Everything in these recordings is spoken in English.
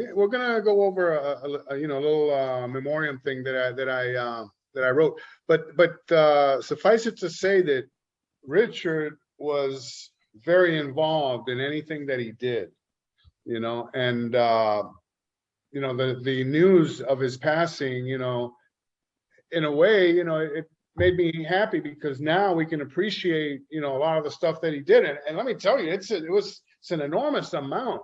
We're gonna go over a little memoriam thing that I wrote, but suffice it to say that Richard was very involved in anything that he did, and the news of his passing, in a way, it made me happy because now we can appreciate, a lot of the stuff that he did, and let me tell you, it's an enormous amount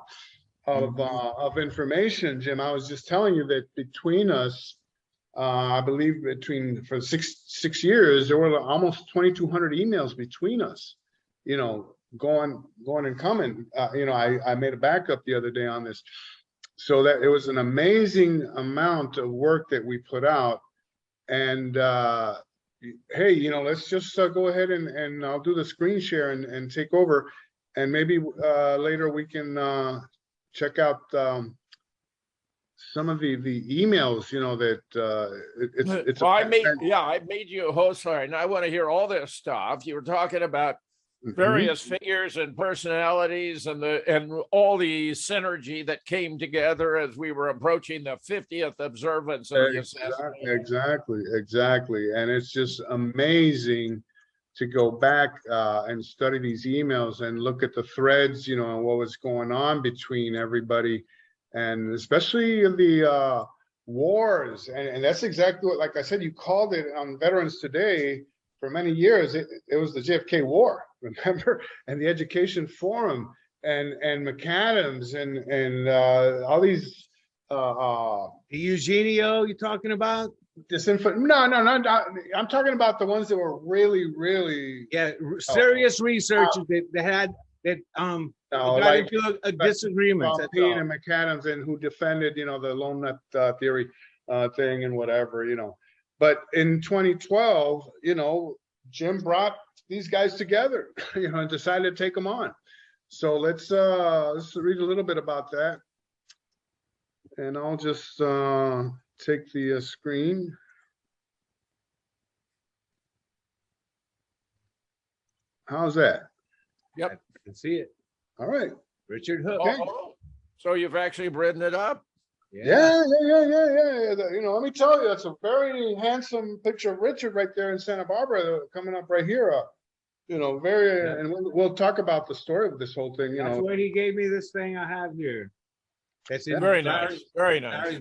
of information, Jim. I was just telling you that between us, I believe for six years, there were almost 2,200 emails between us, going and coming. I made a backup the other day on this, so that it was an amazing amount of work that we put out. And hey, let's just go ahead and I'll do the screen share and take over, and maybe later we can check out some of the emails, it's well, I made you a host, and I want to hear all this stuff. You were talking about various figures and personalities and all the synergy that came together as we were approaching the 50th observance of the assassination. Exactly. And it's just amazing to go back and study these emails and look at the threads, and what was going on between everybody, and especially the wars. And that's exactly what, like I said, you called it on Veterans Today for many years. It was the JFK War, remember? And the Education Forum and McAdams and all these. The Eugenio you're talking about? No, I'm talking about the ones that were really serious researchers that got into a disagreement. Payne and McAdams, and who defended the lone nut theory thing and whatever, but in 2012, Jim brought these guys together, and decided to take them on. So let's read a little bit about that, and I'll just take the screen. How's that? Yep, I can see it. All right. Richard Hooke. Okay. So you've actually written it up? Yeah. Let me tell you, that's a very handsome picture of Richard right there in Santa Barbara, coming up right here. And we'll talk about the story of this whole thing. That's where he gave me this thing I have here. That's very nice. Very nice.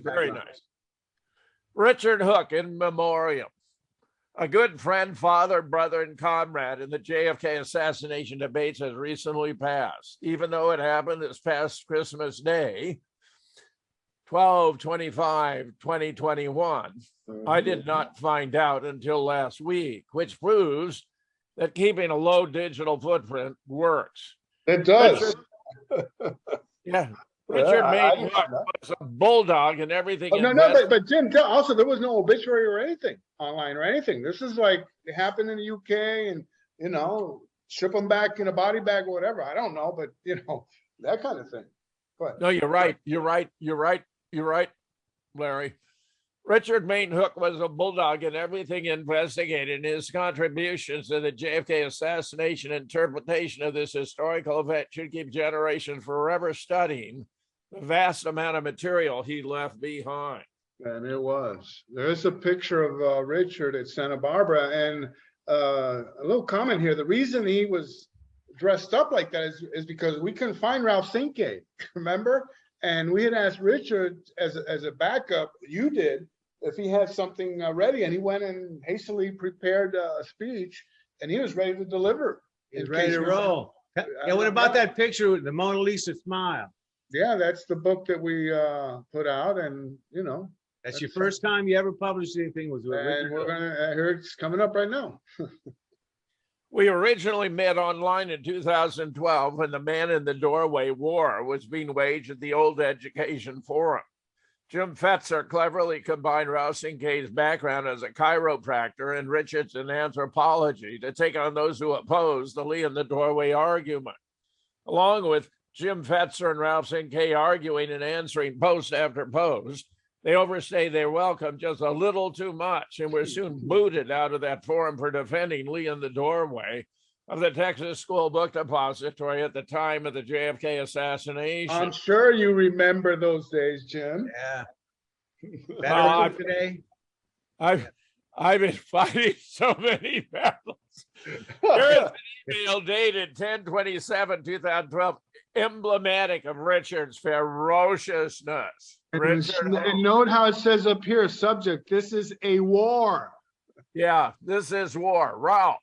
Richard Hooke in memoriam. A good friend, father, brother, and comrade in the JFK assassination debates has recently passed. Even though it happened this past Christmas Day, 12/25/2021, I did not find out until last week, which proves that keeping a low digital footprint works. It does. Richard Mayn Hooke was a bulldog and everything. But Jim, also there was no obituary or anything online or anything. This is like it happened in the UK, and strip them back in a body bag or whatever. I don't know, but that kind of thing. No, you're right, Larry. Richard Mayn Hooke was a bulldog in everything investigated. His contributions to the JFK assassination interpretation of this historical event should keep generations forever studying the vast amount of material he left behind. And it was. There's a picture of Richard at Santa Barbara, and a little comment here. The reason he was dressed up like that is because we couldn't find Ralph Cinque, remember? And we had asked Richard as a backup, you did, if he had something ready, and he went and hastily prepared a speech, and he was ready to deliver. He's ready to roll. Yeah, what about that picture with the Mona Lisa smile? Yeah, that's the book that we put out, and that's your first time you ever published anything was with Richard. And we're gonna hear it's coming up right now. We originally met online in 2012 when the Man in the Doorway war was being waged at the old Education Forum. Jim Fetzer cleverly combined Ralph Cinque's background as a chiropractor and Richard's in anthropology to take on those who opposed the Lee in the Doorway argument. Along with Jim Fetzer and Ralph Cinque arguing and answering post after post, they overstayed their welcome just a little too much and were soon booted out of that forum for defending Lee in the Doorway, of the Texas School Book Depository at the time of the JFK assassination. I'm sure you remember those days, Jim. Yeah. Uh, Better today. I've been fighting so many battles. Here's an email dated 10/27/2012, emblematic of Richard's ferociousness. And note how it says up here, subject, this is a war. Yeah, this is war. Ralph,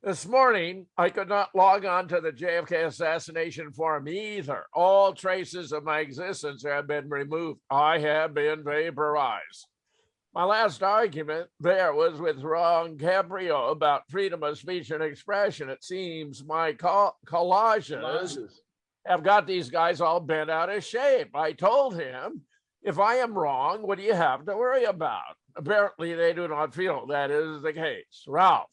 this morning, I could not log on to the JFK assassination forum either. All traces of my existence have been removed. I have been vaporized. My last argument there was with Ron Caprio about freedom of speech and expression. It seems my collages have got these guys all bent out of shape. I told him, if I am wrong, what do you have to worry about? Apparently, they do not feel that is the case. Ralph,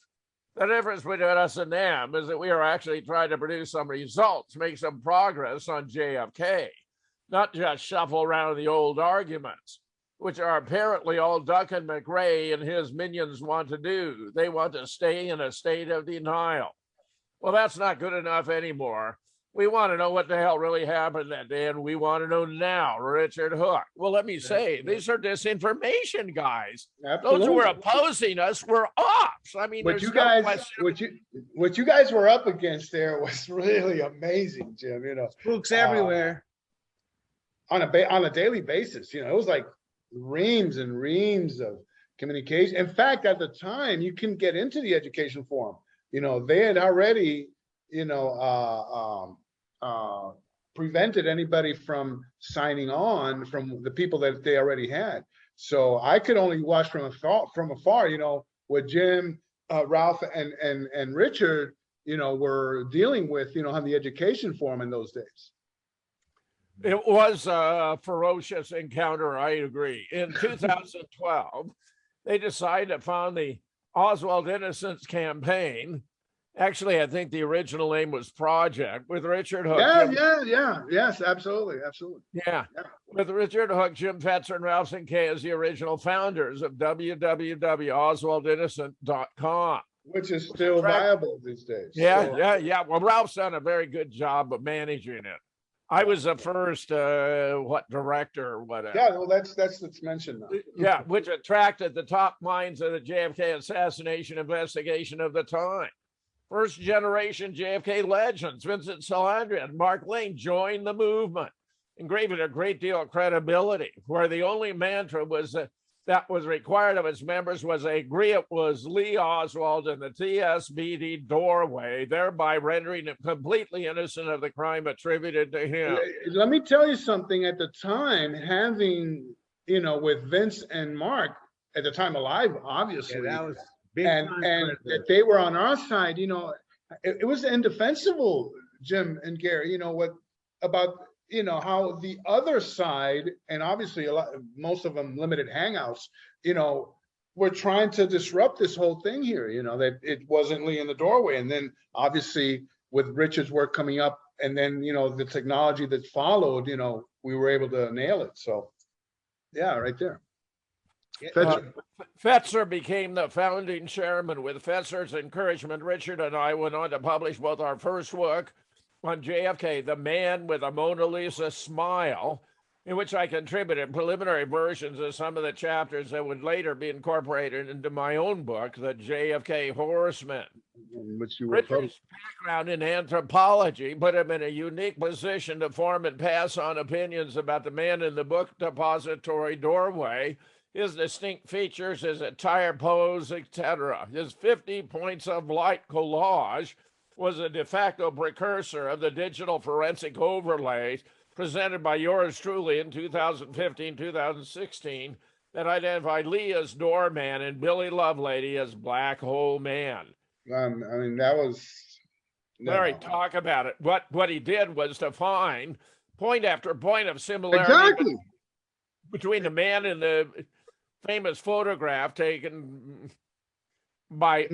the difference between us and them is that we are actually trying to produce some results, make some progress on JFK, not just shuffle around the old arguments, which are apparently all Duncan McRae and his minions want to do. They want to stay in a state of denial. Well, that's not good enough anymore. We want to know what the hell really happened that day, and we want to know now, Richard Hooke. Well, let me say, these are disinformation guys. Absolutely. Those who were opposing us were ops. I mean, what you guys were up against there was really amazing, Jim. You know, Spooks everywhere on a daily basis. You know, it was like reams and reams of communication. In fact, at the time, you couldn't get into the education forum. You know, they had already, you know, prevented anybody from signing on from the people that they already had. So I could only watch from afar, you know, what Jim, Ralph, and Richard, you know, were dealing with, you know, on the education forum in those days. It was a ferocious encounter, I agree. In 2012, they decided to found the Oswald Innocence Campaign. Actually, I think the original name was Project, with Richard Hooke. Yes, absolutely. Yeah, with Richard Hooke, Jim Fetzer, and Ralph Sinkay as the original founders of www.oswaldinnocent.com. Which is still viable these days. Yeah. Well, Ralph's done a very good job of managing it. I was the first, director or whatever. Yeah, well, that's mentioned now. Yeah, which attracted the top minds of the JFK assassination investigation of the time. First generation JFK legends, Vincent Salandria and Mark Lane, joined the movement and gave it a great deal of credibility, where the only mantra was that was required of its members was they agree it was Lee Oswald in the TSBD doorway, thereby rendering him completely innocent of the crime attributed to him. Let me tell you something. At the time, having, you know, with Vince and Mark, at the time alive, obviously, that was and that they were on our side, you know, it was indefensible, Jim and Gary, you know, what about, you know, how the other side, and obviously most of them limited hangouts, you know, were trying to disrupt this whole thing here, you know, that it wasn't Lee in the doorway. And then obviously with Richard's work coming up, and then, you know, the technology that followed, you know, we were able to nail it. So yeah, right there. Fetzer became the founding chairman. With Fetzer's encouragement, Richard and I went on to publish both our first book on JFK, The Man with a Mona Lisa Smile, in which I contributed preliminary versions of some of the chapters that would later be incorporated into my own book, The JFK Horseman. Richard's background in anthropology put him in a unique position to form and pass on opinions about the man in the book depository doorway, his distinct features, his attire, pose, etc. His 50 points of light collage was a de facto precursor of the digital forensic overlays presented by yours truly in 2015, 2016, that identified Lee as doorman and Billy Lovelady as black hole man. I mean, that was... Larry, talk about it. What he did was to find point after point of similarity between the man and the famous photograph taken by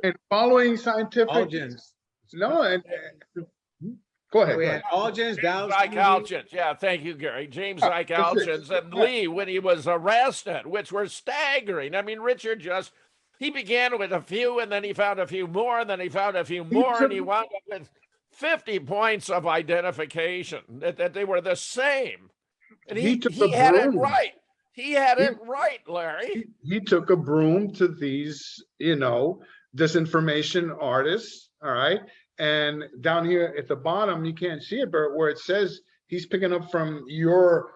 and following scientific Algens. No, and go ahead. We had Algens, Ike Algens. Yeah, thank you, Gary. James Ike Algens and Lee when he was arrested, which were staggering. I mean, Richard just he began with a few, and then he found a few more, and then he found a few more, and he wound up with 50 points of identification that they were the same. And He took he a had it broom. right. He had it right, Larry. He took a broom to these, disinformation artists, all right? And down here at the bottom, you can't see it, but where it says he's picking up from your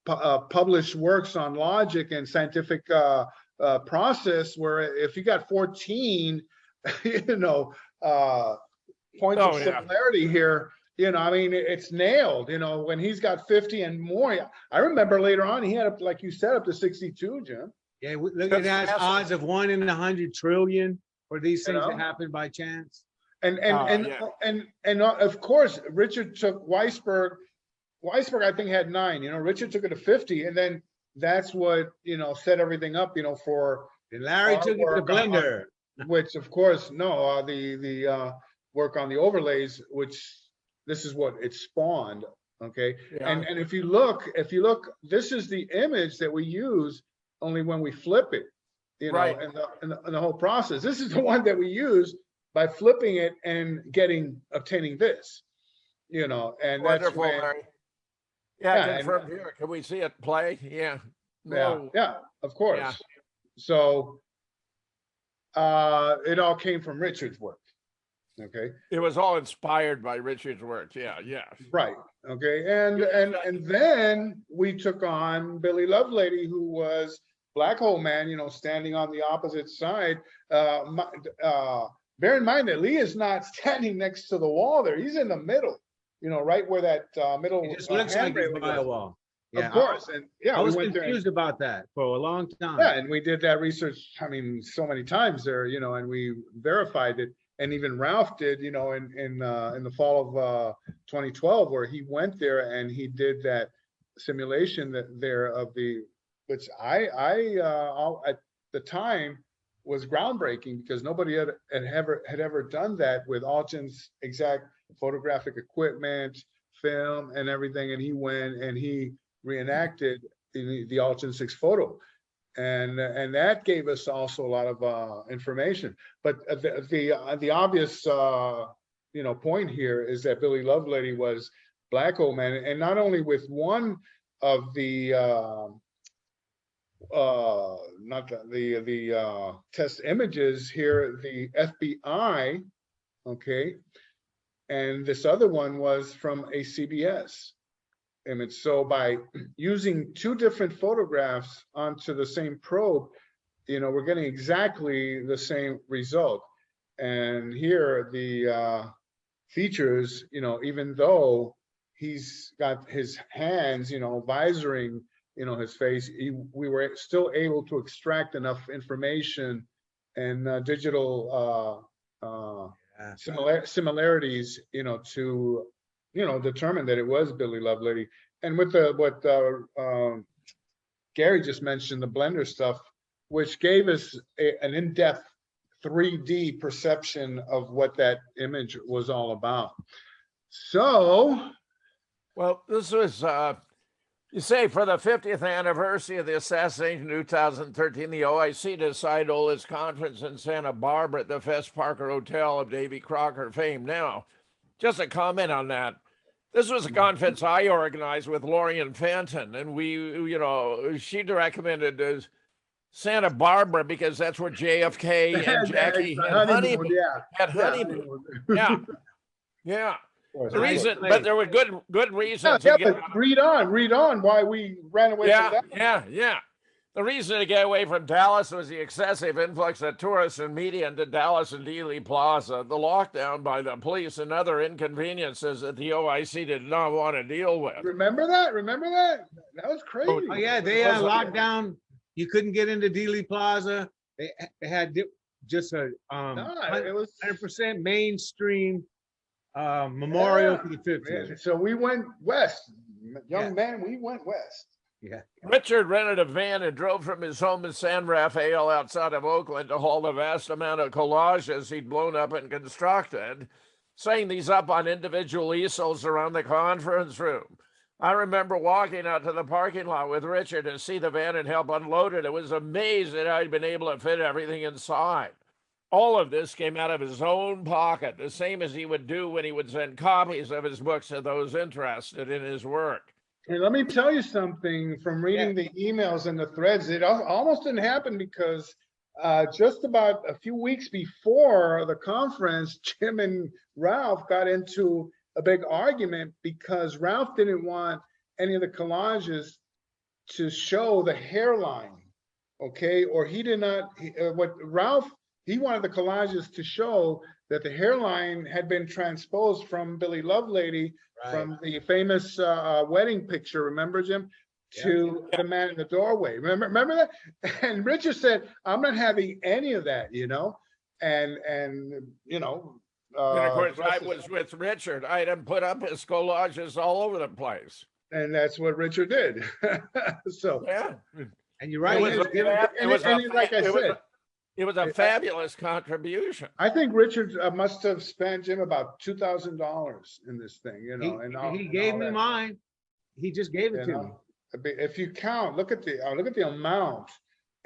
published works on logic and scientific process, where if you got 14, points of similarity here, I mean, it's nailed, when he's got 50 and more. I remember later on, he had, up, like you said, up to 62, Jim. Yeah, look at that, odds of 1 in 100 trillion for these things that happen by chance. And of course, Richard took Weisberg. Weisberg, I think, had 9. Richard took it to 50, and then that's what set everything up. For and Larry took it to Blender, which of course the work on the overlays, which this is what it spawned. Okay, yeah. And if you look, this is the image that we use only when we flip it. Right. And the whole process. This is the one that we use by flipping it and obtaining this. And Wonderful, that's when, Larry. Yeah, confirmed here. Can we see it play? Yeah. Yeah, of course. Yeah. So it all came from Richard's work. Okay. It was all inspired by Richard's work. Yeah. Right. Okay. And then we took on Billy Lovelady, who was Black Hole Man, standing on the opposite side. Bear in mind that Lee is not standing next to the wall there. He's in the middle, right where that middle. It just looks like it's by a wall. Yeah, of course. And I was confused about that for a long time. Yeah, and we did that research, so many times there, and we verified it. And even Ralph did, in the fall of 2012, where he went there and he did that simulation which I at the time was groundbreaking, because nobody had ever done that with Alton's exact photographic equipment, film, and everything. And he went and he reenacted the Alton 6 photo. And that gave us also a lot of information. But the obvious point here is that Billy Lovelady was Black Hole Man, and not only with one of the test images here, the FBI, okay, and this other one was from a CBS image. So by using 2 different photographs onto the same probe, we're getting exactly the same result. And here the features, even though he's got his hands, visoring, his face, we were still able to extract enough information and digital similarities, to determine that it was Billy Lovelady. And with what Gary just mentioned, the Blender stuff, which gave us an in-depth 3D perception of what that image was all about. So, well, this was you say for the 50th anniversary of the assassination in 2013, the OIC decided to hold its conference in Santa Barbara at the Fess Parker Hotel of Davy Crocker fame. Now, just a comment on that. This was a conference I organized with Lorian Fenton, and she recommended Santa Barbara because that's where JFK and Jackie had honeymoon. Yeah. The reason, but there were good reasons. Yeah, but read on why we ran away from that. Yeah. The reason to get away from Dallas was the excessive influx of tourists and media into Dallas and Dealey Plaza, the lockdown by the police, and other inconveniences that the OIC did not want to deal with. Remember that? That was crazy. Oh yeah, they had locked down. You couldn't get into Dealey Plaza. They had just a 100% mainstream memorial to the 50th. So we went west, young man. We went west. Yeah. Richard rented a van and drove from his home in San Rafael outside of Oakland to haul the vast amount of collages he'd blown up and constructed, setting these up on individual easels around the conference room. I remember walking out to the parking lot with Richard to see the van and help unload it. I was amazed that I'd been able to fit everything inside. All of this came out of his own pocket, the same as he would do when he would send copies of his books to those interested in his work. And let me tell you something from reading the emails and the threads. It almost didn't happen because just about a few weeks before the conference, Jim and Ralph got into a big argument because Ralph didn't want any of the collages to show the hairline, okay? Or he did not, he wanted the collages to show that the hairline had been transposed from Billy Lovelady, from the famous wedding picture, remember, Jim? To the man in the doorway. Remember that? And Richard said, I'm not having any of that, you know? And you know, and of course, I was with Richard. I had him put up his collages all over the place. And that's what Richard did. So yeah. And you're right. It was a fabulous contribution. I think Richard must have spent, Jim, about $2,000 in this thing, you know. He gave me mine. He just gave it to me. If you count, look at the amount,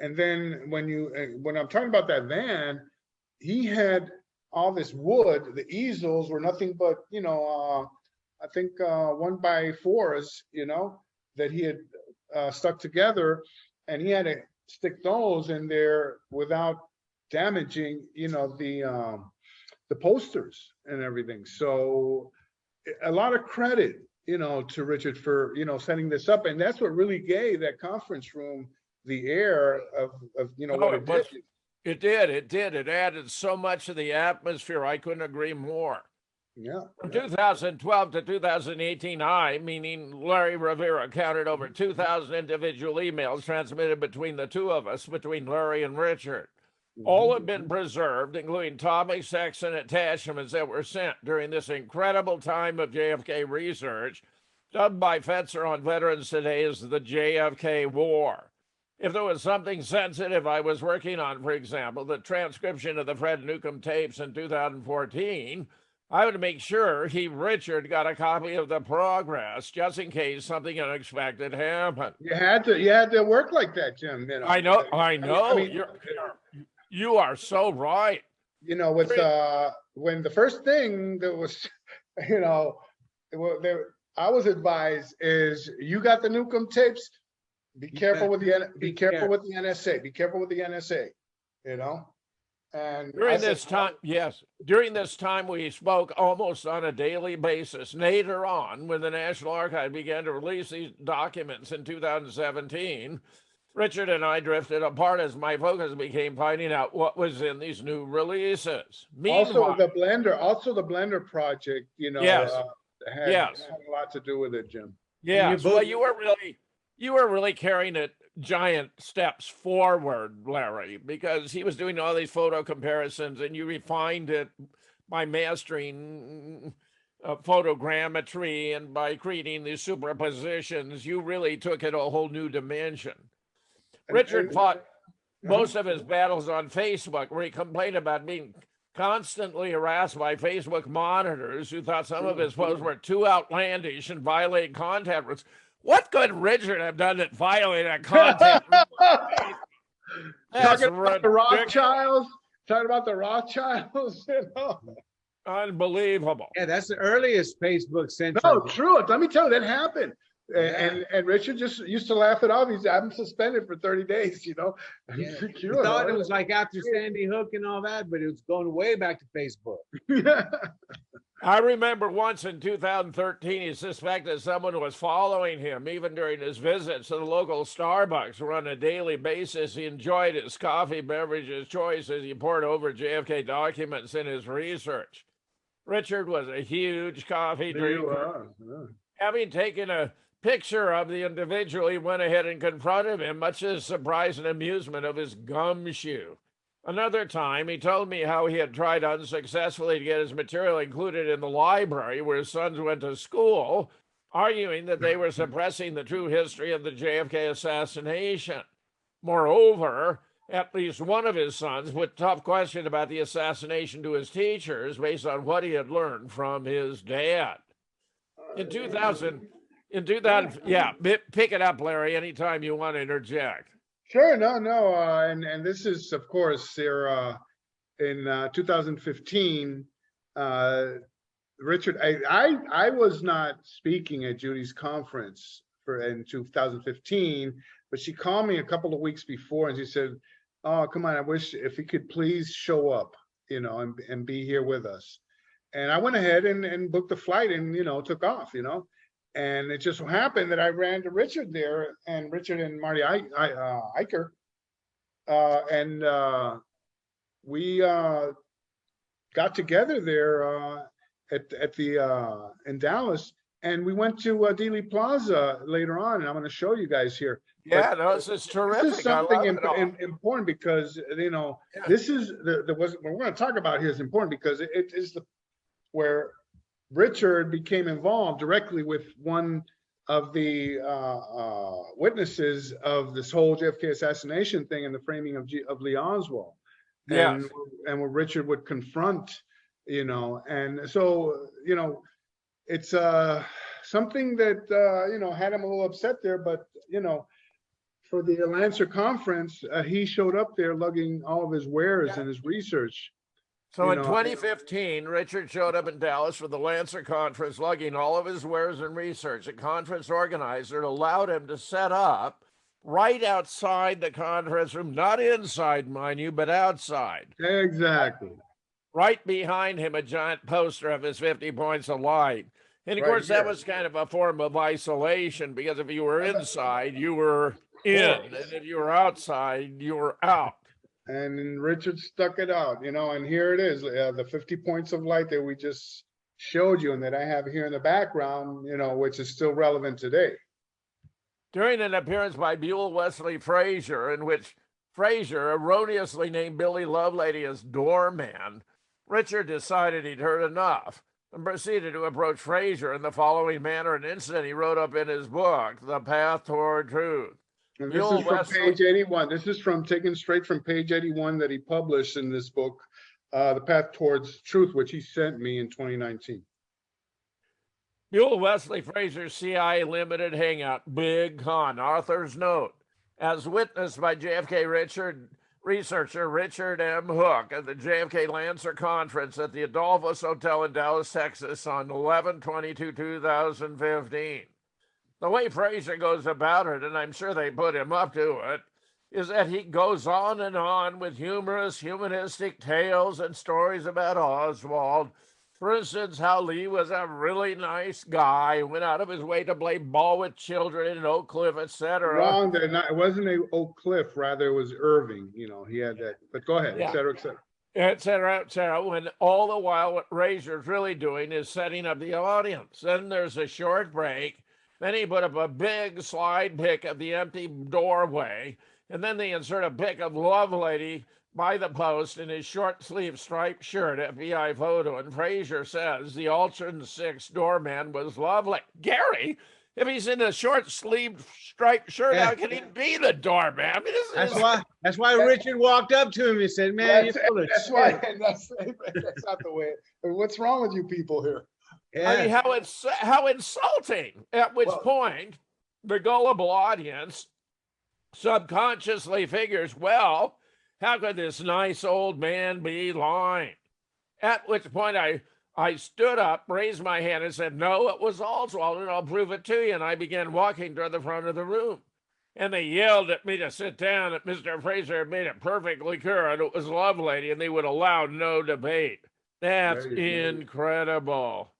and then when I'm talking about that van, he had all this wood. The easels were nothing but, you know, I think 1x4s, you know, that he had stuck together, and he had to stick those in there without damaging, you know, the posters and everything. So a lot of credit, you know, to Richard for, you know, setting this up. And that's what really gave that conference room the air of you know, what it did. It did. It added so much to the atmosphere. I couldn't agree more. Yeah. From 2012 to 2018, meaning Larry Rivera, counted over 2,000 individual emails transmitted between the two of us, between Larry and Richard. All have been preserved, including topics, texts, and attachments that were sent during this incredible time of JFK research, dubbed by Fetzer on Veterans Today as the JFK War. If there was something sensitive I was working on, for example, the transcription of the Fred Newcomb tapes in 2014, I would make sure Richard got a copy of the progress just in case something unexpected happened. You had to work like that, Jim. You know? I know. I mean, you are so right. You know, with when the first thing that was, you know, I was advised is you got the Newcomb tapes. Be careful with the NSA. Be careful with the NSA. You know. And during this time, we spoke almost on a daily basis. Later on, when the National Archive began to release these documents in 2017, Richard and I drifted apart as my focus became finding out what was in these new releases. Meanwhile, also the Blender project, you know, had a lot to do with it, Jim. Yeah, well, you were really carrying it giant steps forward, Larry, because he was doing all these photo comparisons and you refined it by mastering photogrammetry and by creating these superpositions. You really took it a whole new dimension. Richard fought most of his battles on Facebook, where he complained about being constantly harassed by Facebook monitors who thought some of his posts were too outlandish and violated content rules. What could Richard have done that violated content? Talking about the Rothschilds. Talking about the Rothschilds. You know? Unbelievable. Yeah, that's the earliest Facebook century. No, true. Let me tell you, that happened. Yeah. And Richard just used to laugh it off. He's I'm suspended for 30 days, you know. Yeah. He thought it was like after Sandy Hook and all that, but it was going way back to Facebook. Yeah. I remember once in 2013, he suspected someone was following him, even during his visits to the local Starbucks, where on a daily basis he enjoyed his coffee beverage of choice as he pored over JFK documents in his research. Richard was a huge coffee drinker. Having taken a picture of the individual, he went ahead and confronted him, much to the surprise and amusement of his gumshoe. Another time, he told me how he had tried unsuccessfully to get his material included in the library where his sons went to school, arguing that they were suppressing the true history of the JFK assassination. Moreover, at least one of his sons put tough questions about the assassination to his teachers based on what he had learned from his dad. In In 2000, yeah, pick it up, Larry, anytime you want to interject. Sure, no, and this is, of course, there in 2015. Richard, I was not speaking at Judy's conference in 2015, but she called me a couple of weeks before and she said, "Oh, come on, I wish if he could please show up, and be here with us." And I went ahead and booked the flight and, took off, and it just so happened that I ran to Richard there, and Richard and Marty Eicher, and we got together there at the in Dallas, and we went to Dealey Plaza later on, and I'm going to show you guys here. Yeah, no, this is terrific. This is something important because this is what we're going to talk about here is important because it is where Richard became involved directly with one of the witnesses of this whole JFK assassination thing and the framing of Lee Oswald. Yes. And where Richard would confront, and so, it's something that, had him a little upset there, but, for the Lancer conference, he showed up there lugging all of his wares and his research. So in 2015, Richard showed up in Dallas for the Lancer conference, lugging all of his wares and research. The conference organizer allowed him to set up right outside the conference room, not inside, mind you, but outside. Exactly. Right behind him, a giant poster of his 50 points of light. And of course, that was kind of a form of isolation because if you were inside, you were in, and if you were outside, you were out. And Richard stuck it out, and here it is, the 50 points of light that we just showed you and that I have here in the background, which is still relevant today. During an appearance by Buell Wesley Frazier, in which Frazier erroneously named Billy Lovelady as doorman, Richard decided he'd heard enough and proceeded to approach Frazier in the following manner, an incident he wrote up in his book, The Path Toward Truth. And this is from page 81. This is taken straight from page 81 that he published in this book, The Path Towards Truth, which he sent me in 2019. Buell Wesley Frazier CIA Limited Hangout, Big Con, author's note. As witnessed by JFK researcher Richard M. Hooke at the JFK Lancer Conference at the Adolphus Hotel in Dallas, Texas on 11/22/2015. The way Frazier goes about it, and I'm sure they put him up to it, is that he goes on and on with humorous, humanistic tales and stories about Oswald. For instance, how Lee was a really nice guy, went out of his way to play ball with children in Oak Cliff, etc. Wrong, it wasn't Oak Cliff, rather it was Irving. He had that. But go ahead, etc., etc. etc., etc. When all the while what Frazier's really doing is setting up the audience. Then there's a short break. Then he put up a big slide pic of the empty doorway, and then they insert a pic of Lovelady by the post in his short sleeve striped shirt, FBI photo, and Frazier says the alternate six doorman was lovely. Gary, if he's in a short sleeved striped shirt, how can he be the doorman? I mean, that's why Richard walked up to him and said, "Man, that's why that's not the way. What's wrong with you people here?" Yeah. I mean, how insulting. At which point, the gullible audience subconsciously figures, well, how could this nice old man be lying? At which point I stood up, raised my hand and said, no, it was Oswald, and I'll prove it to you. And I began walking toward the front of the room. And they yelled at me to sit down, that Mr. Frazier had made it perfectly clear and it was Lovelady, and they would allow no debate. That's incredible.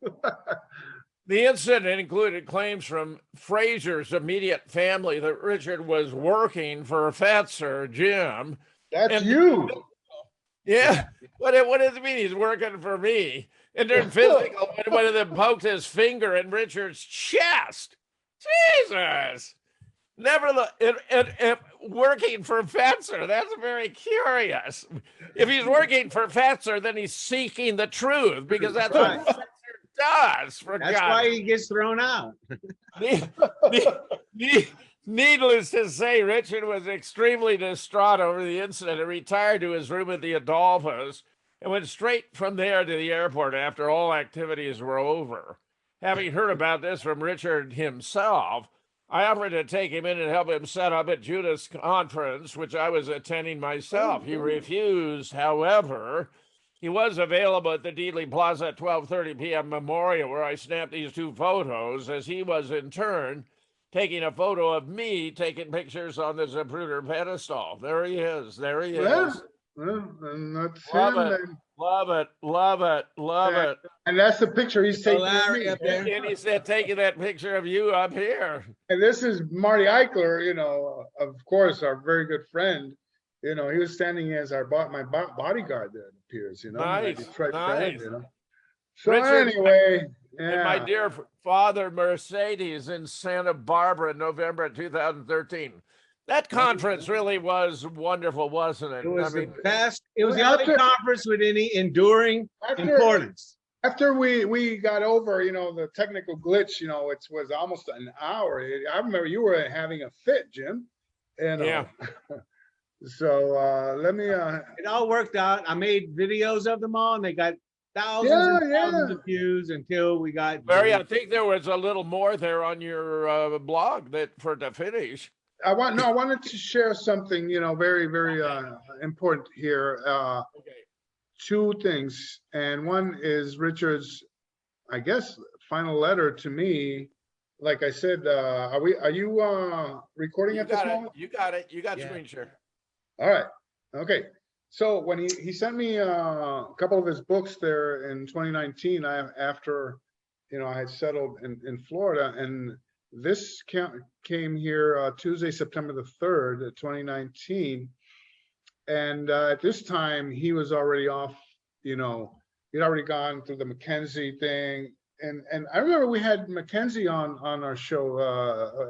The incident included claims from Frazier's immediate family that Richard was working for Fetzer, Jim. That's you. Yeah. What does it mean he's working for me? And they're physical when one of them poked his finger in Richard's chest. Jesus. Working for Fetzer, that's very curious. If he's working for Fetzer, then he's seeking the truth, because that's what Fetzer does. That's why he gets thrown out. Needless to say, Richard was extremely distraught over the incident and retired to his room at the Adolphus and went straight from there to the airport after all activities were over. having heard about this from Richard himself, I offered to take him in and help him set up at Judith's conference, which I was attending myself. He refused, however. He was available at the Dealey Plaza at 12:30 p.m. Memorial, where I snapped these two photos, as he was in turn taking a photo of me taking pictures on the Zapruder pedestal. There he is. There he is. Well, and that's Love him. it. Love it. Love it. Love it. And that's the picture he's taking of Larry me. up there. And he said, taking that picture of you up here. And this is Marty Eichler, of course, our very good friend. He was standing as my bodyguard there, it appears, my Nice, Detroit nice. friend, So Richard, anyway, And my dear father, Mercedes, in Santa Barbara, November 2013. That conference really was wonderful, wasn't it? It was I mean, the best. It was the only conference with any enduring importance. After we got over, the technical glitch, it was almost an hour. I remember you were having a fit, Jim. Yeah. So let me. It all worked out. I made videos of them all, and they got thousands and thousands of views until we got. Larry, I think there was a little more there on your blog to finish. I wanted to share something, very, very important here. Two things, and one is Richard's, I guess, final letter to me. Like I said, are you recording at this moment? You got it. You got screen share. All right. Okay. So when he sent me a couple of his books there in 2019, after I had settled in Florida, and this came here Tuesday, September the 3rd, 2019. And at this time, he was already off, he'd already gone through the McKenzie thing. And I remember we had McKenzie on our show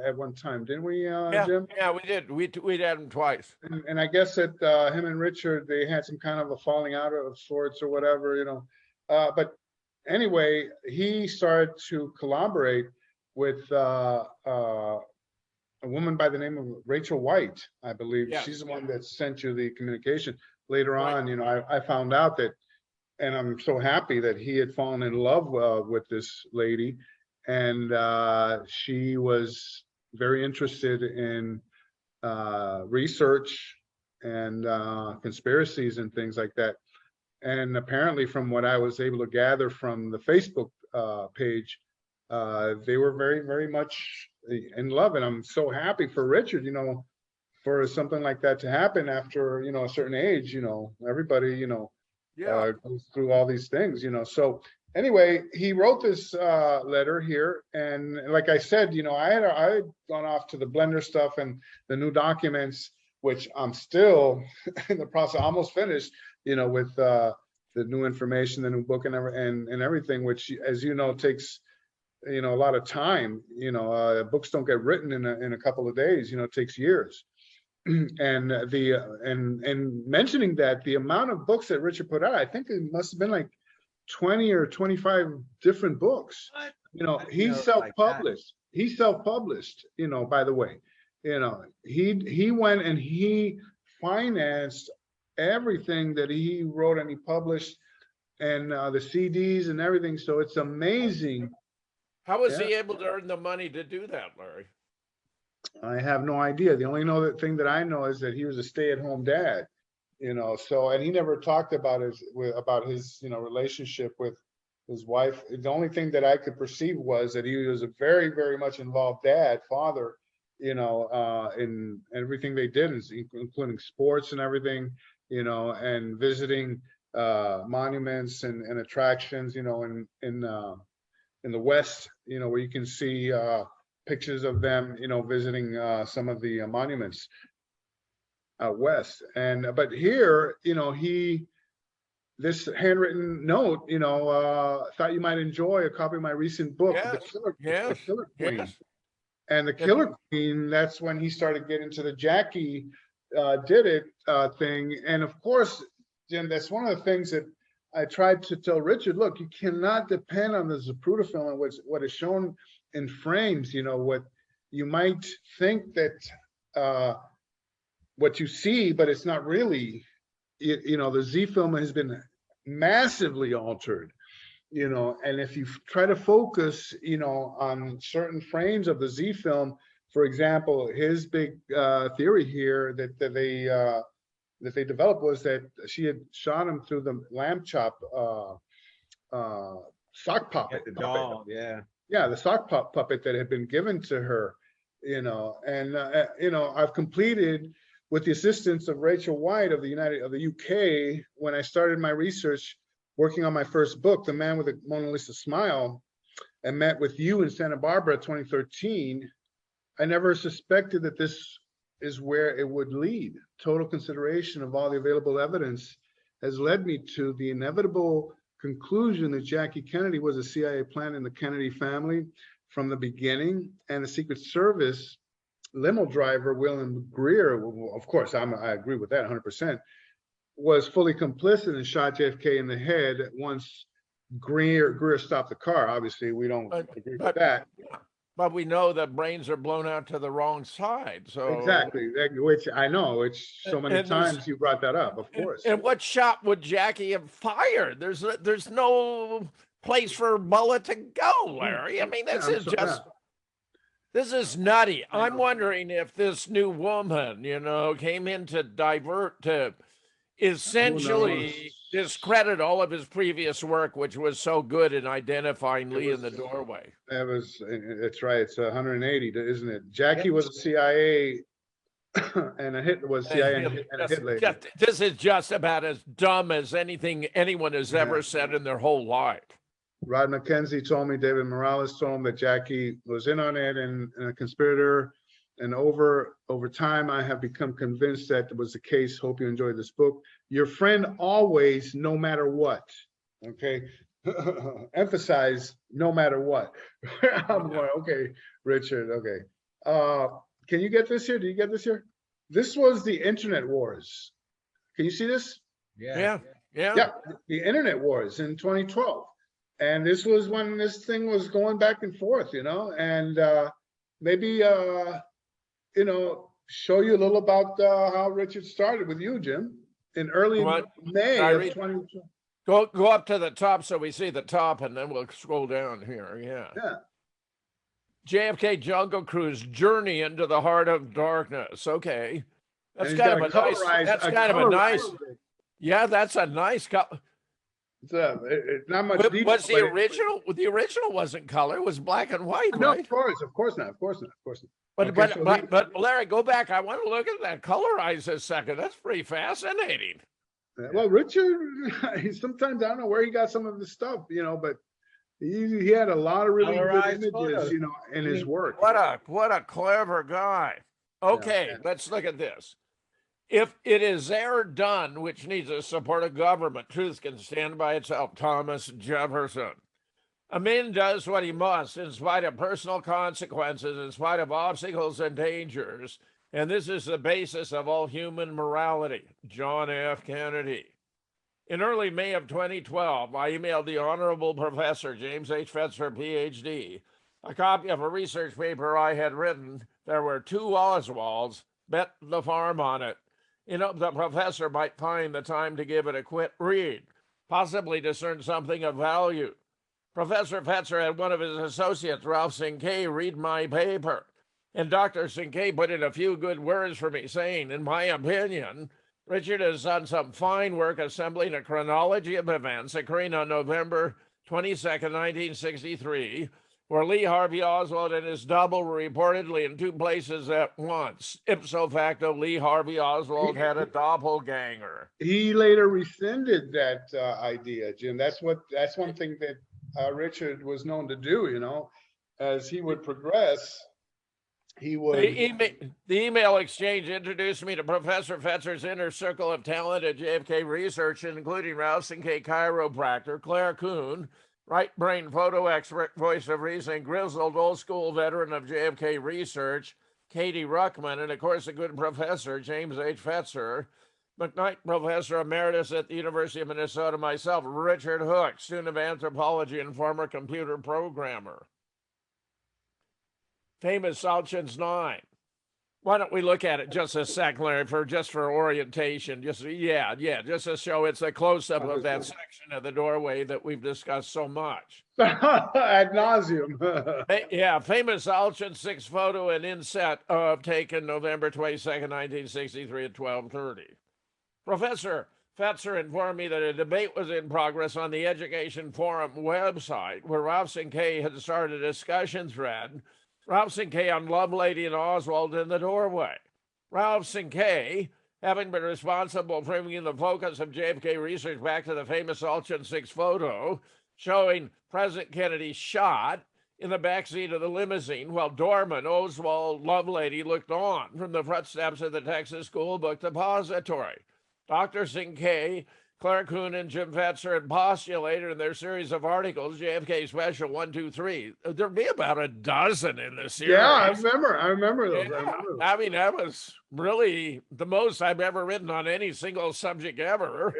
at one time, didn't we, Jim? Yeah, we did. We'd had him twice. And I guess that him and Richard, they had some kind of a falling out of sorts or whatever, But anyway, he started to collaborate with a woman by the name of Rachel White, I believe. Yeah. She's the one that sent you the communication. Later on, I found out that, and I'm so happy that he had fallen in love with this lady, and she was very interested in research and conspiracies and things like that. And apparently, from what I was able to gather from the Facebook page, they were very, very much in love. And I'm so happy for Richard, for something like that to happen after, a certain age, everybody, goes through all these things, So anyway, he wrote this letter here. And like I said, I had gone off to the Blender stuff and the new documents, which I'm still in the process, almost finished, with the new information, the new book and everything, which, as takes a lot of time. Books don't get written in a couple of days. It takes years. And and mentioning that, the amount of books that Richard put out, I think it must have been like 20 or 25 different books. He self-published. He self-published. By the way, he went and he financed everything that he wrote and he published, and the CDs and everything. So it's amazing. How was he able to earn the money to do that, Larry? I have no idea. The only thing that I know is that he was a stay-at-home dad, so, and he never talked about his relationship with his wife. The only thing that I could perceive was that he was a very, very much involved father, in everything they did, including sports and everything, and visiting monuments and attractions, in the West, where you can see pictures of them, visiting some of the monuments out West. But here, this handwritten note, thought you might enjoy a copy of my recent book, The Killer Queen. Yes. And The Killer Queen, that's when he started getting to the Jackie did it thing. And of course, Jim, that's one of the things that I tried to tell Richard, look, you cannot depend on the Zapruder film and what is shown in frames, what you might think that what you see, but it's not really, the Z film has been massively altered, you know, and if you try to focus, you know, on certain frames of the Z film, for example, his big theory here that they developed was that she had shot him through the lamb chop sock puppet. The doll, yeah. Yeah, the sock puppet that had been given to her, you know, and you know, I've completed with the assistance of Rachel White of the UK, when I started my research working on my first book, The Man with the Mona Lisa Smile, and met with you in Santa Barbara 2013, I never suspected that this is where it would lead. Total consideration of all the available evidence has led me to the inevitable conclusion that Jackie Kennedy was a CIA plant in the Kennedy family from the beginning, and the Secret Service limo driver, William Greer, of course, I agree with that 100%, was fully complicit and shot JFK in the head once Greer stopped the car. Obviously, we don't agree with that. But we know that brains are blown out to the wrong side. So exactly, which I know, which so many times you brought that up, of course. And what shot would Jackie have fired? There's no place for a bullet to go, Larry. I mean, this is nutty. I'm wondering if this new woman, you know, came in to divert, to essentially discredit all of his previous work, which was so good in identifying Lee in the doorway. That's right. It's 180, isn't it? Jackie was a CIA and a Hitler was CIA and a Hitler. This is just about as dumb as anything anyone has ever said in their whole life. Rod McKenzie told me, David Morales told him that Jackie was in on it and a conspirator. And over time, I have become convinced that was the case. Hope you enjoyed this book. Your friend always, no matter what. Okay, emphasize no matter what. I'm going, okay, Richard. Okay, can you get this here? Do you get this here? This was the internet wars. Can you see this? Yeah. The internet wars in 2012, and this was when this thing was going back and forth, you know, and maybe you know, show you a little about how Richard started with you, Jim, in early May of 2012. Go up to the top so we see the top, and then we'll scroll down here. Yeah. JFK Jungle Cruise Journey into the Heart of Darkness. Okay, that's kind of a nice. That's kind of a nice. Yeah, that's a nice color. It's not much. Was the original? The original wasn't color; it was black and white. No, right? of course not. But Larry, go back. I want to look at that colorize a second. That's pretty fascinating. Well, Richard, sometimes I don't know where he got some of the stuff, you know, but he had a lot of really good images, you know, in his work. What a clever guy. Okay, let's look at this. If it is e'er done, which needs the support of government, truth can stand by itself. Thomas Jefferson. A man does what he must in spite of personal consequences, in spite of obstacles and dangers. And this is the basis of all human morality. John F. Kennedy. In early May of 2012, I emailed the Honorable Professor James H. Fetzer, PhD, a copy of a research paper I had written. There were 2 Oswalds, bet the farm on it. You know, the professor might find the time to give it a quick read, possibly discern something of value. Professor Fetzer had one of his associates, Ralph Sinkay, read my paper. And Dr. Sinkay put in a few good words for me, saying, in my opinion, Richard has done some fine work assembling a chronology of events occurring on November 22nd, 1963, where Lee Harvey Oswald and his double were reportedly in 2 places at once. Ipso facto, Lee Harvey Oswald had a doppelganger. He later rescinded that idea, Jim. That's one thing that Richard was known to do, you know, as he would progress. He would. The email exchange introduced me to Professor Fetzer's inner circle of talent at JFK Research, including Ralph Sinkay, chiropractor, Claire Kuhn, right brain photo expert, voice of reason, grizzled old school veteran of JFK Research, Katie Ruckman, and of course a good professor, James H. Fetzer, McKnight Professor Emeritus at the University of Minnesota, myself, Richard Hooke, student of anthropology and former computer programmer. Famous South 9. Why don't we look at it just a sec, Larry, for orientation? Just to show it's a close-up of that section of the doorway that we've discussed so much. Ad nauseum. Yeah, famous Alchin 6 photo and inset of taken November 22nd, 1963 at 12:30. Professor Fetzer informed me that a debate was in progress on the Education Forum website where Ralph Sinkay had started a discussion thread. Ralph Sinkay on Lovelady and Oswald in the doorway. Ralph Sinkay, having been responsible for bringing the focus of JFK research back to the famous Alchin 6 photo showing President Kennedy shot in the backseat of the limousine while doorman Oswald Lovelady looked on from the front steps of the Texas School Book Depository. Dr. Sinkay, Claire Kuhn, and Jim Fetzer had postulated in their series of articles, JFK Special 1, 2, 3. There'd be about a dozen in the series. Yeah, I remember those. Yeah. I remember those. I mean, that was really the most I've ever written on any single subject ever.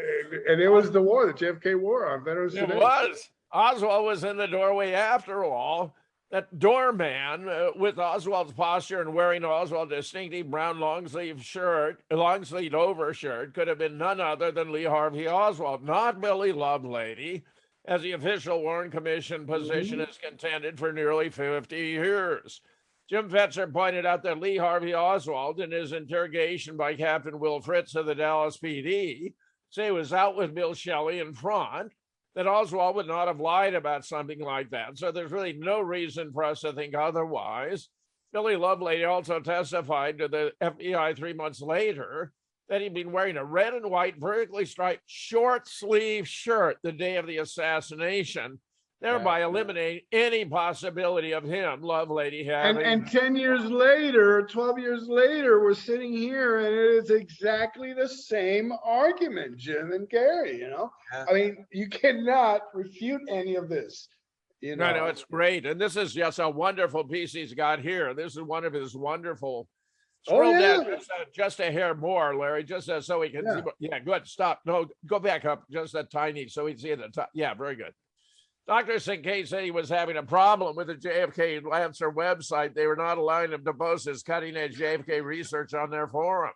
And it was the war, the JFK war on Veterans It Today. was. Oswald was in the doorway after all. That doorman with Oswald's posture and wearing Oswald's distinctive brown long-sleeved overshirt could have been none other than Lee Harvey Oswald, not Billy Lovelady, as the official Warren Commission position has contended for nearly 50 years. Jim Fetzer pointed out that Lee Harvey Oswald, in his interrogation by Captain Will Fritz of the Dallas PD, say he was out with Bill Shelley in front, that Oswald would not have lied about something like that. So there's really no reason for us to think otherwise. Billy Lovelady also testified to the FBI 3 months later that he'd been wearing a red and white vertically striped short sleeve shirt the day of the assassination, thereby eliminating any possibility of him, Lovelady, having... And 10 years later, 12 years later, we're sitting here and it is exactly the same argument, Jim and Gary, you know? Yeah. I mean, you cannot refute any of this. You know? No, it's great. And this is just a wonderful piece he's got here. This is one of his wonderful... Scroll down just a hair more, Larry, just so we can... Yeah, good. Stop. No, go back up just a tiny so we can see at the top. Yeah, very good. Dr. Sinkay said he was having a problem with the JFK Lancer website. They were not allowing him to post his cutting-edge JFK research on their forum.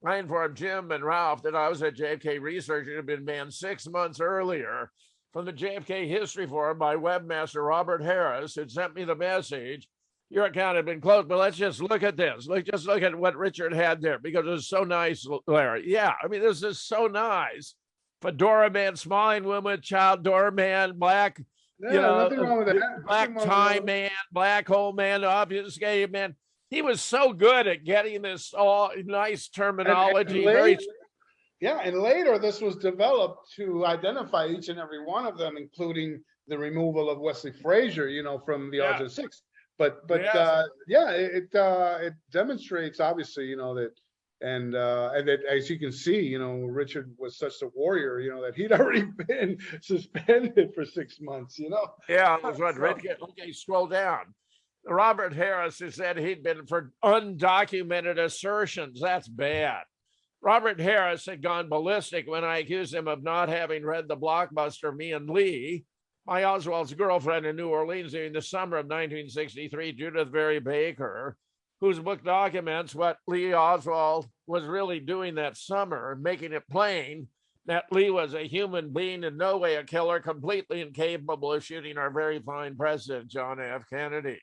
I informed Jim and Ralph that I was at JFK Research. It had been banned 6 months earlier from the JFK History Forum by webmaster Robert Harris, who sent me the message. Your account had been closed, but let's just look at this. Just look at what Richard had there, because it was so nice, Larry. Yeah, I mean, this is so nice. Fedora man, smiling woman, child doorman, black, nothing wrong with that. Black tie man, black hole man, obfuscated man. He was so good at getting this all nice terminology. And later this was developed to identify each and every one of them, including the removal of Wesley Frazier, you know, from the Alchin 6. But it demonstrates obviously, you know, that. And that, as you can see, you know, Richard was such a warrior, you know, that he'd already been suspended for 6 months, you know. Yeah, that's what Richard. Okay, scroll down. Robert Harris, who said he'd been for undocumented assertions. That's bad. Robert Harris had gone ballistic when I accused him of not having read the blockbuster Me and Lee, my Oswald's girlfriend in New Orleans during the summer of 1963, Judith Berry Baker, whose book documents what Lee Oswald was really doing that summer, making it plain that Lee was a human being, in no way a killer, completely incapable of shooting our very fine president, John F. Kennedy.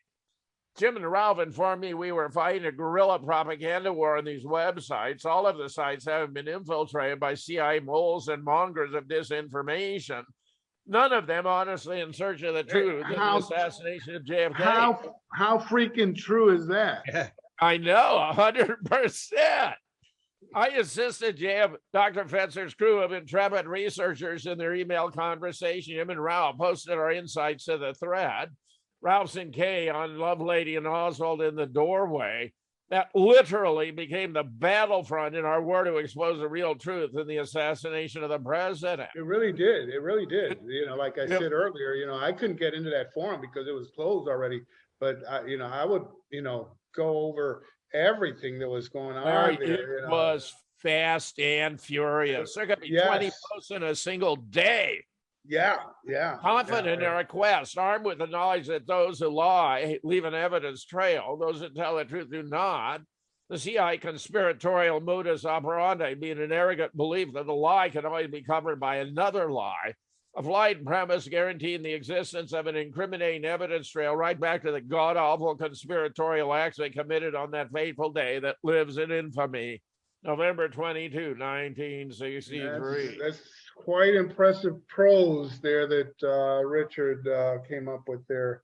Jim and Ralph informed me we were fighting a guerrilla propaganda war on these websites. All of the sites have been infiltrated by CIA moles and mongers of disinformation. None of them honestly in search of the truth in the assassination of JFK. How freaking true is that? I know, 100%. I assisted Dr. Fetzer's crew of intrepid researchers in their email conversation. Him and Ralph posted our insights to the thread. Ralph Sinkay on Lovelady and Oswald in the doorway. That literally became the battlefront in our war to expose the real truth in the assassination of the president. It really did. It really did. You know, like I said earlier, you know, I couldn't get into that forum because it was closed already. But, you know, I would, you know, go over everything that was going on there. It was fast and furious. There could be 20 posts in a single day. Yeah. Confident in their request, armed with the knowledge that those who lie leave an evidence trail, those that tell the truth do not. The CIA conspiratorial modus operandi being an arrogant belief that a lie can always be covered by another lie, a flight premise guaranteeing the existence of an incriminating evidence trail right back to the god-awful conspiratorial acts they committed on that fateful day that lives in infamy, November 22, 1963. That's quite impressive prose there that Richard came up with there.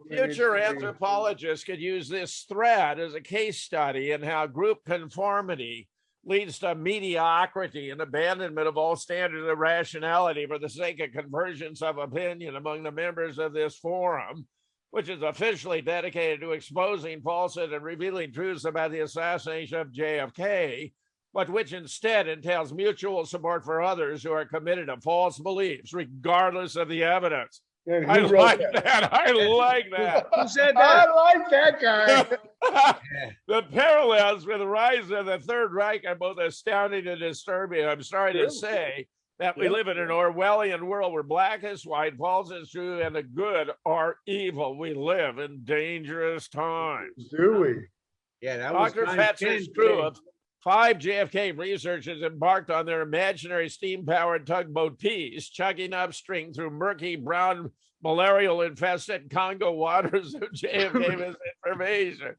Future anthropologists could use this thread as a case study in how group conformity leads to mediocrity and abandonment of all standards of rationality for the sake of convergence of opinion among the members of this forum, which is officially dedicated to exposing falsehood and revealing truths about the assassination of JFK, but which instead entails mutual support for others who are committed to false beliefs, regardless of the evidence. I like that. I like that. Who said that? I like that guy. The parallels with the rise of the Third Reich are both astounding and disturbing. I'm sorry to say that we live in an Orwellian world where black is white, false is true, and the good are evil. We live in dangerous times. Do we? Yeah, that was Dr. Fetzer's crew of 5 JFK researchers embarked on their imaginary steam-powered tugboat Peace, chugging upstream through murky, brown, malarial-infested Congo waters of JFK misinformation.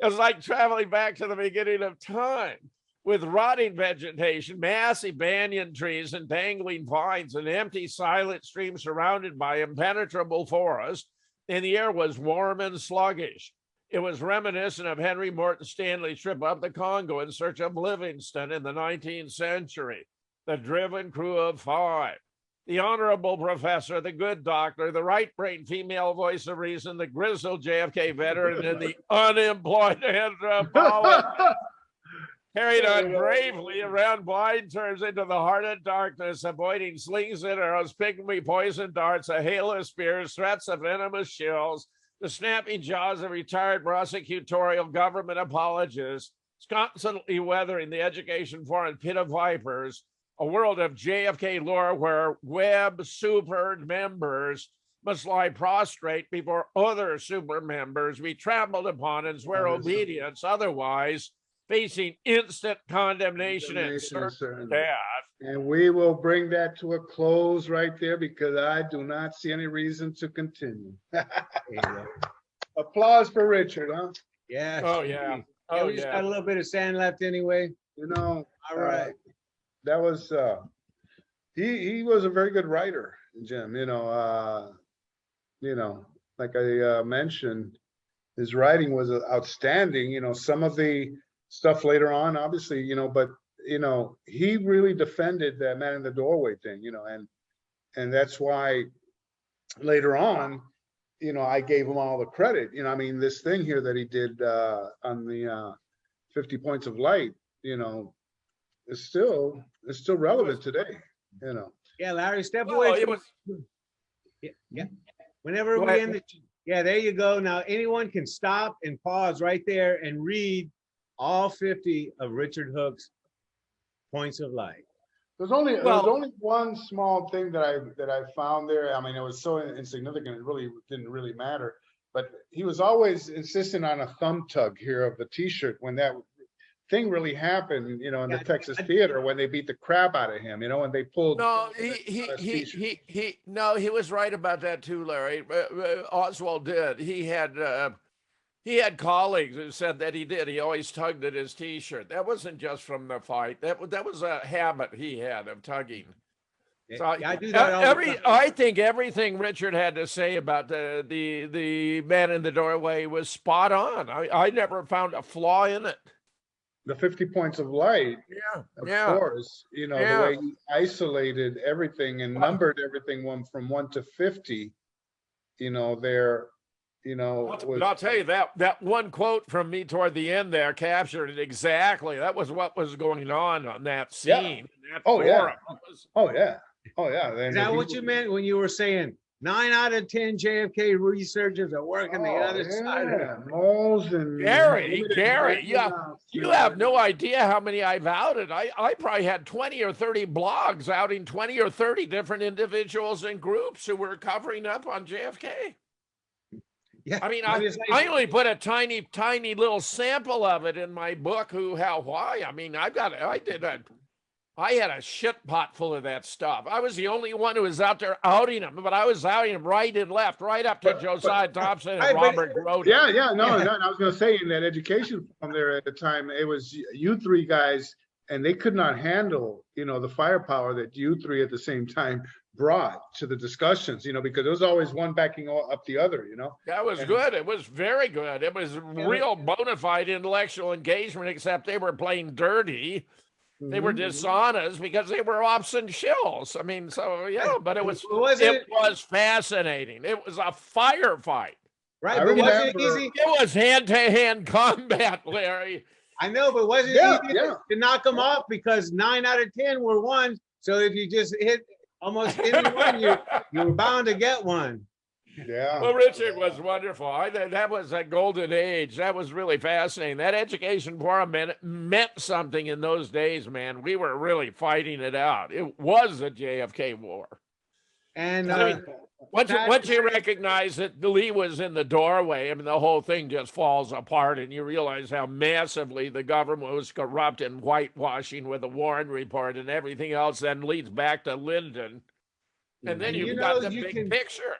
It was like traveling back to the beginning of time, with rotting vegetation, massive banyan trees and dangling vines, an empty, silent stream surrounded by impenetrable forest, and the air was warm and sluggish. It was reminiscent of Henry Morton Stanley's trip up the Congo in search of Livingston in the 19th century. The driven crew of 5. The honorable professor, the good doctor, the right-brained female voice of reason, the grizzled JFK veteran, and the unemployed anthropologist carried on bravely around blind turns into the heart of darkness, avoiding slings and arrows, pygmy poison darts, a hail of spears, threats of venomous shells, the snapping jaws of retired prosecutorial government apologists, constantly weathering the education foreign pit of vipers, a world of JFK lore where web super members must lie prostrate before other super members be trampled upon and swear obedience, otherwise facing instant condemnation and certain death. And we will bring that to a close right there because I do not see any reason to continue. Applause for Richard, huh? Yeah. Oh, yeah. Oh, we just got a little bit of sand left anyway. You know, all right. That was he was a very good writer, Jim. You know, like I mentioned, his writing was outstanding. You know, some of the stuff later on, obviously, you know, but you know, he really defended that man in the doorway thing, you know, and that's why later on, you know, I gave him all the credit. You know, I mean, this thing here that he did on the 50 Points of Light, you know, it's still relevant today, you know. Yeah, Larry, step away. Yeah. Whenever we end yeah, there you go. Now anyone can stop and pause right there and read all 50 of Richard Hooke's Points of Light. There's only one small thing that I found there. I mean, it was so insignificant, it really didn't really matter. But he was always insisting on a thumb tug here of the T-shirt when that thing really happened, you know, in the Texas theater when they beat the crap out of him, you know, and they pulled. No, he was right about that too, Larry. Oswald did. He had colleagues who said that he did. He always tugged at his T-shirt. That wasn't just from the fight. That was a habit he had of tugging. So I do that all the time. I think everything Richard had to say about the man in the doorway was spot on. I never found a flaw in it. The 50 Points of Light, of course, you know, the way he isolated everything and numbered everything from 1 to 50, you know, there. You know, but I'll tell you that one quote from me toward the end there captured it exactly. That was what was going on that scene. That forum. Oh yeah. Is that what you meant when you were saying 9 out of 10 JFK researchers are working the other side of it? Gary, you have no idea how many I've outed. I probably had 20 or 30 blogs outing 20 or 30 different individuals and groups who were covering up on JFK. Yeah. I mean, But it's like- I only put a tiny little sample of it in my book, Who, How, Why. I mean, I had a shit pot full of that stuff. I was the only one who was out there outing them, but I was outing them right and left, right up to Josiah Thompson and Robert Groden. Yeah, no, I was gonna say in that education from there at the time, it was you three guys, and they could not handle, the firepower that you three at the same time brought to the discussions, because there was always one backing up the other, That was good. It was very good. It was real bona fide intellectual engagement, except they were playing dirty. They were dishonest because they were ops and shills. I mean, so yeah, but it was fascinating. It was a firefight. Right, but wasn't it easy? It was hand-to-hand combat, Larry. I know, but wasn't it easy to knock them off because 9 out of 10 were ones. So if you just hit almost any one, you were bound to get one. Yeah. Well, Richard was wonderful. That was a golden age. That was really fascinating. That education forum meant something in those days, man. We were really fighting it out. It was a JFK war. And I mean, once you recognize that Lee was in the doorway, I mean, the whole thing just falls apart, and you realize how massively the government was corrupt and whitewashing with the Warren Report and everything else. Then leads back to Lyndon, and then you've got the big picture.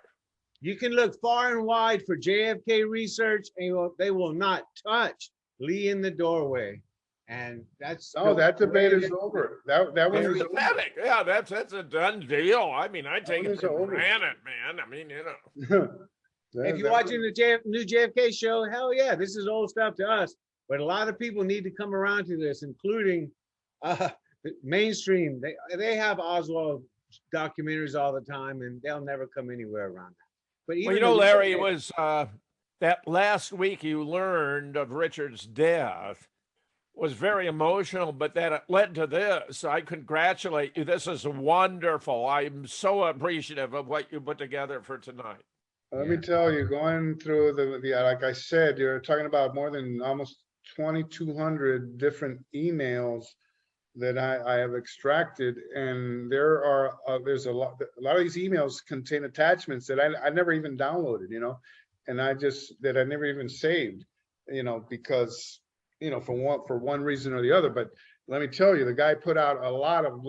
You can look far and wide for JFK research, and they will not touch Lee in the doorway. And that's that debate is over. That was pathetic. Yeah, that's a done deal. I mean, I take it for granted, man. I mean, if you're watching the new JFK show, hell yeah, this is old stuff to us. But a lot of people need to come around to this, including mainstream. They have Oswald documentaries all the time, and they'll never come anywhere around that. But Larry, it was that last week you learned of Richard's death was very emotional, but that it led to this. I congratulate you. This is wonderful. I'm so appreciative of what you put together for tonight. Let me tell you, going through like I said, you're talking about more than almost 2,200 different emails that I have extracted, and there's a lot of these emails contain attachments that I never even downloaded, and I never even saved, because for one reason or the other. But let me tell you, the guy put out a lot of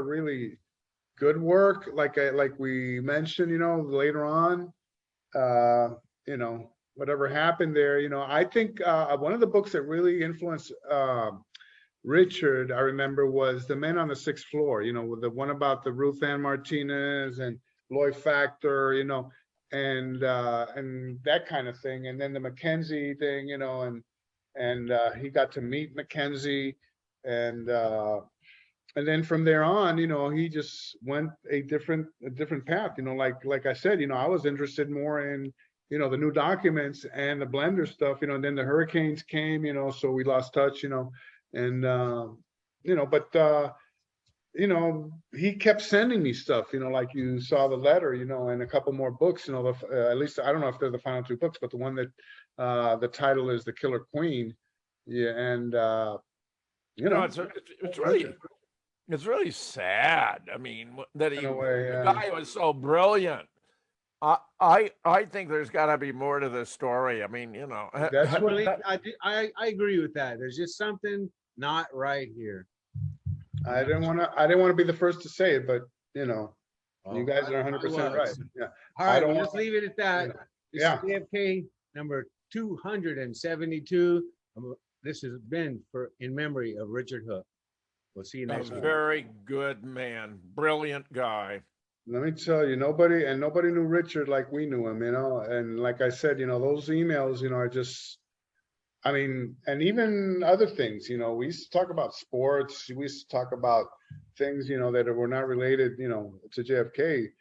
really good work, like we mentioned, later on, whatever happened there, I think one of the books that really influenced Richard, I remember, was The Men on the Sixth Floor, the one about the Ruth Ann Martinez and Lloyd Factor, and that kind of thing. And then the Mackenzie thing, and he got to meet Mackenzie, and then from there on, he just went a different path, like I said, I was interested more in, the new documents and the blender stuff, and then the hurricanes came, so we lost touch, and but he kept sending me stuff, like you saw the letter, and a couple more books, at least I don't know if they're the final 2 books, but the one that the title is The Killer Queen. Yeah, and it's really sad. I mean, that the guy was so brilliant. I think there's got to be more to this story. I mean, that's really, I agree with that. There's just something not right here. I didn't want to be the first to say it, but you guys are 100% right. Yeah. All right, we'll just leave it at that. This is JFK number 272. This has been in memory of Richard Hooke. We'll see you next week. Very good man, brilliant guy. Let me tell you, nobody knew Richard like we knew him, and like I said, those emails, are just, I mean, and even other things, we used to talk about sports, we used to talk about things, that were not related, to JFK,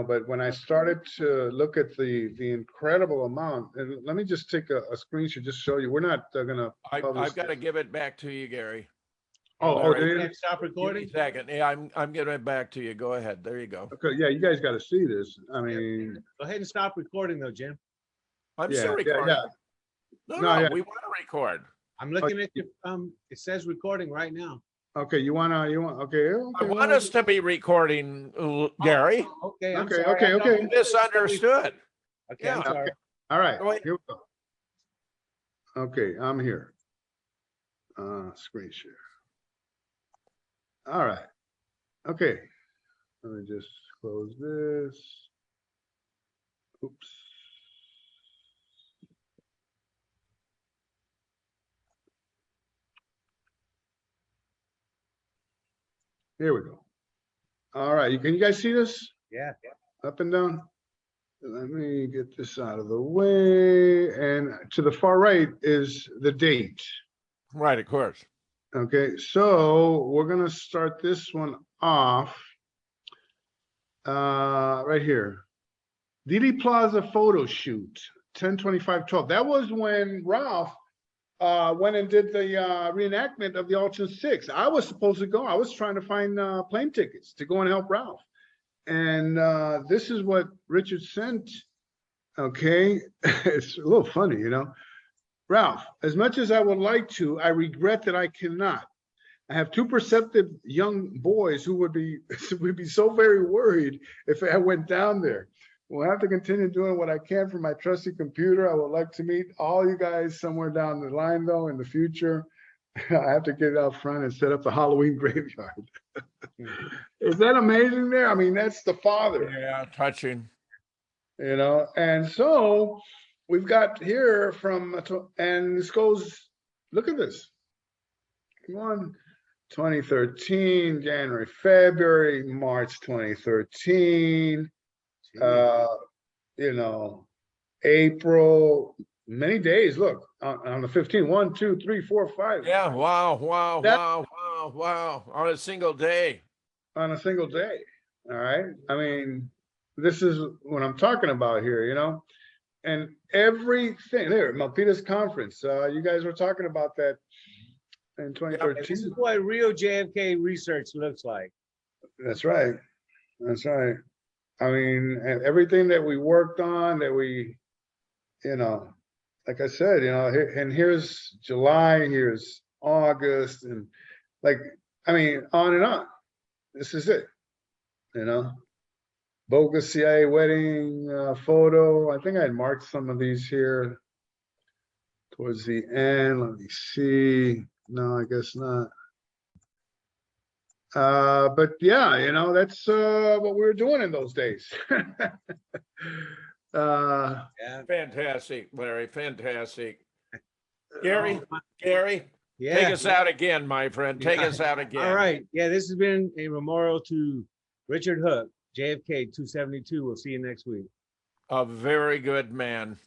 but when I started to look at the incredible amount, and let me just take a screenshot, just show you, we're not gonna I've got to give it back to you, Gary. Stop recording. Give me a second. Yeah, I'm giving it back to you. Go ahead. There you go. Okay, yeah, you guys got to see this. I mean, go ahead and stop recording, though, Jim. I'm still recording. Yeah. No, we want to record. I'm looking at the it says recording right now. Okay, you want okay. I want us to be recording, Gary. Okay, okay. Misunderstood. Okay, I'm sorry. All right, Go ahead. here we go. Okay, I'm here. Screen share. All right. Okay. Let me just close this. Oops. Here we go. All right, can you guys see this? Yeah. Up and down? Let me get this out of the way. And to the far right is the date. Right, of course. Okay, so we're gonna start this one off right here. Dealey Plaza photo shoot, 10/25/12. That was when Ralph went and did the reenactment of the Ultra 6. I was supposed to go. I was trying to find plane tickets to go and help Ralph. And this is what Richard sent. Okay, it's a little funny, you know. Ralph, as much as I would like to, I regret that I cannot. I have two perceptive young boys who would be so very worried if I went down there. We'll have to continue doing what I can for my trusty computer. I would like to meet all you guys somewhere down the line, though, in the future. I have to get out front and set up the Halloween graveyard. Is that amazing there? I mean, that's the father. Yeah, touching. You know, and so we've got here from, and this goes, look at this. Come on. 2013, January, February, March 2013, you know, April, many days. Look, on the 15th, 1, 2, 3, 4, 5. Yeah, wow. On a single day. On a single day. All right. I mean, this is what I'm talking about here, you know, and everything there, Milpitas conference. You guys were talking about that in 2013. This is what real JFK research looks like. That's right. That's right. I mean, and everything that we worked on, that we, you know, like I said, you know, and here's July, here's August, and like, I mean, on and on. This is it, you know. Bogus CIA wedding photo. I think I had marked some of these here towards the end. Let me see. No, I guess not. But yeah, you know, that's what we were doing in those days. Yeah. Fantastic, Larry, fantastic. Gary, Yeah. take us out again, my friend. Take us out again. All right. Yeah, this has been a memorial to Richard Hooke, JFK 272. We'll see you next week. A very good man.